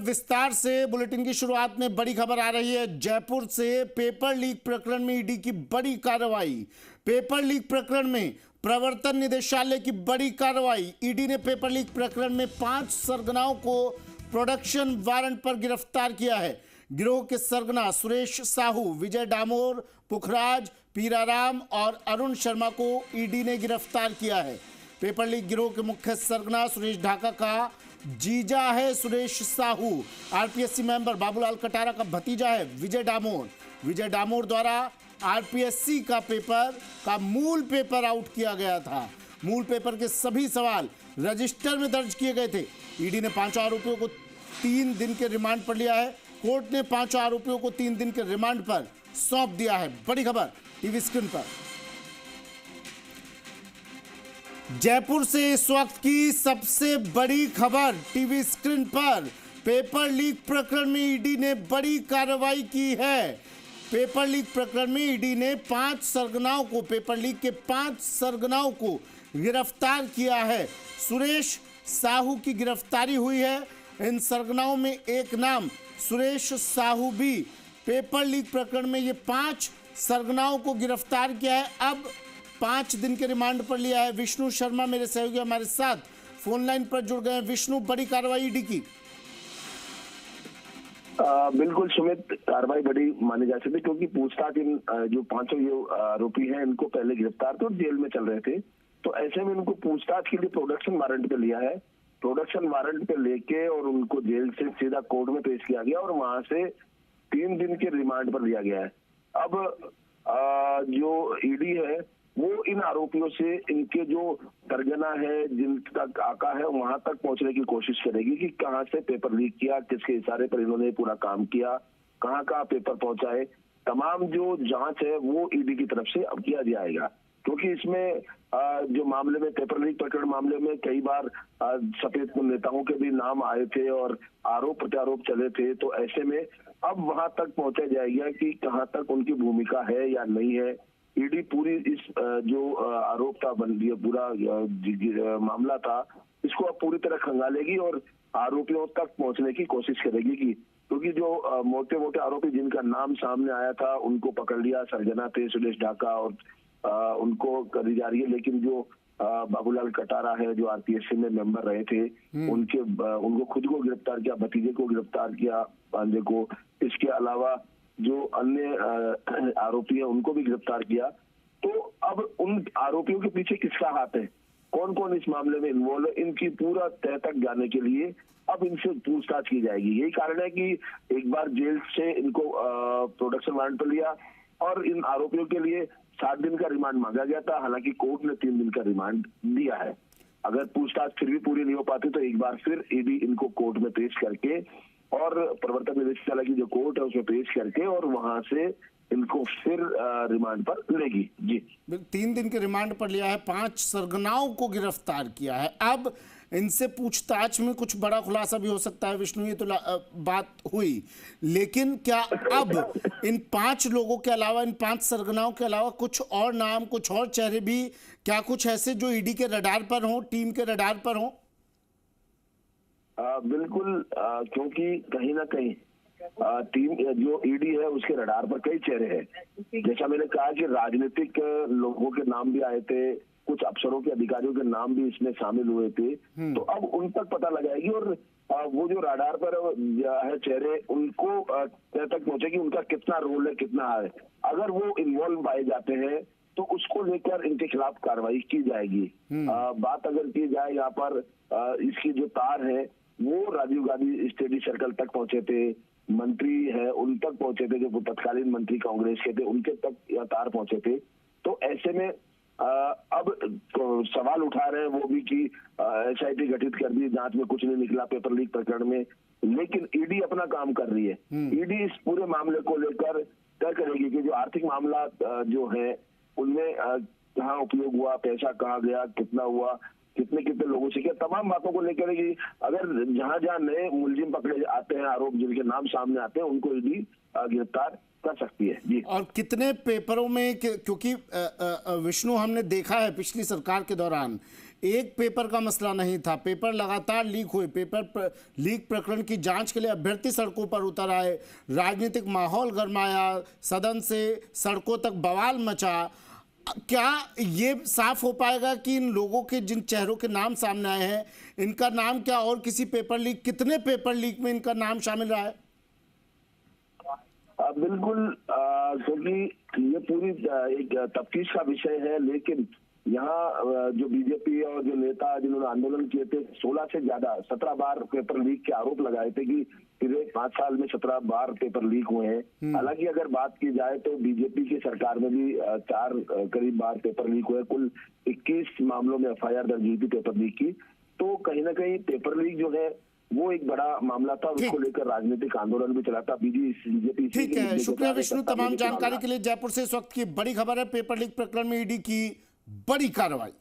विस्तार से बुलेटिन की शुरुआत में बड़ी खबर आ रही है जयपुर से। पेपर लीक प्रकरण में ईडी की बड़ी कार्रवाई। पेपर लीक प्रकरण में प्रवर्तन निदेशालय की बड़ी कार्रवाई। ईडी ने पेपर लीक प्रकरण में 5 सरगनाओं को प्रोडक्शन वारंट पर गिरफ्तार किया है। गिरोह के सरगना सुरेश साहू, विजय डामोर, पुखराज, पीराराम और अरुण शर्मा को ईडी ने गिरफ्तार किया है। पेपर लीक गिरोह के मुख्य सरगना सुरेश ढाका का जीजा है सुरेश साहू। आरपीएससी मेंबर बाबूलाल कटारा का भतीजा है विजय डामोर। विजय डामोर द्वारा आरपीएससी का पेपर का मूल पेपर आउट किया गया था। मूल पेपर के सभी सवाल रजिस्टर में दर्ज किए गए थे। ईडी ने 5 आरोपियों को 3 दिन के रिमांड पर लिया है। कोर्ट ने 5 आरोपियों को 3 दिन के रिमांड पर सौंप दिया है। बड़ी खबर टीवी स्क्रीन पर। जयपुर से इस वक्त की सबसे बड़ी खबर टीवी स्क्रीन पर। पेपर लीक प्रकरण में ईडी ने बड़ी कार्रवाई की है। पेपर लीक प्रकरण में ईडी ने 5 सरगनाओं को, पेपर लीक के 5 सरगनाओं को गिरफ्तार किया है। सुरेश साहू की गिरफ्तारी हुई है। इन सरगनाओं में एक नाम सुरेश साहू भी। पेपर लीक प्रकरण में ये 5 सरगनाओं को गिरफ्तार किया है। अब 5 दिन के रिमांड पर लिया है। विष्णु शर्मा मेरे सहयोगी हमारे साथ फोन लाइन पर जुड़ गए हैं। विष्णु, बड़ी कार्रवाई ईडी की। बिल्कुल सुमित, कार्रवाई बड़ी मानी जा सकती है क्योंकि पूछताछ इन जो 5 आरोपी हैं इनको पहले गिरफ्तार थे और जेल में चल रहे थे। तो ऐसे में इनको पूछताछ के लिए प्रोडक्शन वारंट पे लिया है। प्रोडक्शन वारंट पे लेके और उनको जेल से सीधा कोर्ट में पेश किया गया और वहां से 3 दिन के रिमांड पर लिया गया है। अब जो ईडी है वो इन आरोपियों से इनके जो सरगना है, जिन तक आका है, वहां तक पहुंचने की कोशिश करेगी कि कहां से पेपर लीक किया, किसके इशारे पर इन्होंने पूरा काम किया, कहां कहां पेपर पहुंचाए। तमाम जो जांच है वो ईडी की तरफ से अब किया जाएगा क्योंकि इसमें जो मामले में पेपर लीक प्रकरण मामले में कई बार सफेद नेताओं के भी नाम आए थे और आरोप प्रत्यारोप चले थे। तो ऐसे में अब वहां तक पहुंचा जाएगा कि कहां तक उनकी भूमिका है या नहीं है। ईडी पूरी इस जो आरोप था, पूरा मामला था, इसको अब पूरी तरह खंगालेगी और आरोपियों तक पहुंचने की कोशिश करेगी कि क्योंकि जो मोटे मोटे आरोपी जिनका नाम सामने आया था उनको पकड़ लिया, सरगना थे सुरेश ढाका और उनको करी जा रही है। लेकिन जो बाबूलाल कटारा है जो आरपीएससी में मेंबर रहे थे उनको खुद को गिरफ्तार किया, भतीजे को गिरफ्तार किया, भांजे को। इसके अलावा जो अन्य आरोपी है उनको भी गिरफ्तार किया। तो अब उन आरोपियों के पीछे किसका हाथ है, कौन कौन इस मामले में इन्वॉल्व है, इनकी पूरा तह तक जाने के लिए अब इनसे पूछताछ की जाएगी। यही कारण है कि एक बार जेल से इनको प्रोडक्शन वारंट पर लिया और इन आरोपियों के लिए 7 दिन का रिमांड मांगा गया था। हालांकि कोर्ट ने 3 दिन का रिमांड दिया है। अगर पूछताछ फिर भी पूरी नहीं हो पाती तो एक बार फिर ईडी इनको कोर्ट में पेश करके और प्रवर्तन निदेशालय की जो कोर्ट है उसमें पेश करके और वहां से इनको फिर रिमांड पर लेगी। जी, 3 दिन के रिमांड पर लिया है। 5 सरगनाओं को गिरफ्तार किया है। अब इनसे पूछताछ में कुछ बड़ा खुलासा भी हो सकता है। विष्णु, ये तो बात हुई, लेकिन क्या अब इन 5 लोगों के अलावा, इन 5 सरगनाओं के अलावा कुछ और नाम, कुछ और चेहरे भी, क्या कुछ ऐसे जो ईडी के रडार पर हों, टीम के रडार पर हों? बिल्कुल, क्योंकि कहीं ना कहीं टीम जो ईडी है उसके रडार पर कई चेहरे हैं। जैसा मैंने कहा कि राजनीतिक लोगों के नाम भी आए थे, कुछ अफसरों के, अधिकारियों के नाम भी इसमें शामिल हुए थे। तो अब उन तक पता लगाएगी और वो जो रडार पर है चेहरे उनको तय तक पहुंचेगी उनका कितना रोल है, कितना है। अगर वो इन्वॉल्व पाए जाते हैं तो उसको लेकर इनके खिलाफ कार्रवाई की जाएगी। बात अगर की जाए यहाँ पर इसकी जो तार है वो राजीव गांधी स्टडी सर्कल तक पहुंचे थे, मंत्री है उन तक पहुंचे थे, जो तत्कालीन मंत्री कांग्रेस के थे उनके तक यह तार पहुंचे थे। तो ऐसे में अब सवाल उठा रहे हैं वो भी कि एसआईटी गठित कर दी, जांच में कुछ नहीं निकला पेपर लीक प्रकरण में। लेकिन ईडी अपना काम कर रही है। ईडी इस पूरे मामले को लेकर तय करेगी कि जो आर्थिक मामला जो है उनमें कहाँ उपयोग हुआ, पैसा कहाँ गया, कितना हुआ, कितने कितने लोगों से किया, तमाम बातों को लेकर कि अगर जहां जहां नए मुलजिम पकड़े आते हैं, आरोप जिनके नाम सामने आते हैं, उनको ईडी गिरफ्तार कर सकती है। जी, और कितने पेपरों में, क्योंकि विष्णु हमने देखा है पिछली सरकार के दौरान एक पेपर का मसला नहीं था, पेपर लगातार लीक हुए, लीक प्रकरण की जांच के लिए अभ्यर्थी सड़कों पर उतर आए, राजनीतिक माहौल गरमाया, सदन से सड़कों तक बवाल मचा। क्या ये साफ हो पाएगा कि इन लोगों के जिन चेहरों के नाम सामने आए हैं, इनका नाम क्या और किसी पेपर लीक, कितने पेपर लीक में इनका नाम शामिल रहा है? बिल्कुल, क्योंकि ये पूरी एक तफ्तीश का विषय है, लेकिन यहाँ जो बीजेपी और जो नेता जिन्होंने आंदोलन किए थे, 16 से ज्यादा 17 बार पेपर लीक के आरोप लगाए थे कि पिछले 5 साल में 17 बार पेपर लीक हुए हैं। हालांकि अगर बात की जाए तो बीजेपी की सरकार में भी 4 करीब बार पेपर लीक हुए, कुल 21 मामलों में FIR दर्ज हुई थी पेपर लीक की। तो कहीं ना कहीं पेपर लीक जो है वो एक बड़ा मामला था, उसको लेकर राजनीतिक आंदोलन भी चला था बीजेपी। ठीक है, शुक्रिया विष्णु तमाम जानकारी के लिए। जयपुर से इस वक्त की बड़ी खबर है, पेपर लीक प्रकरण में ईडी की बड़ी कार्रवाई।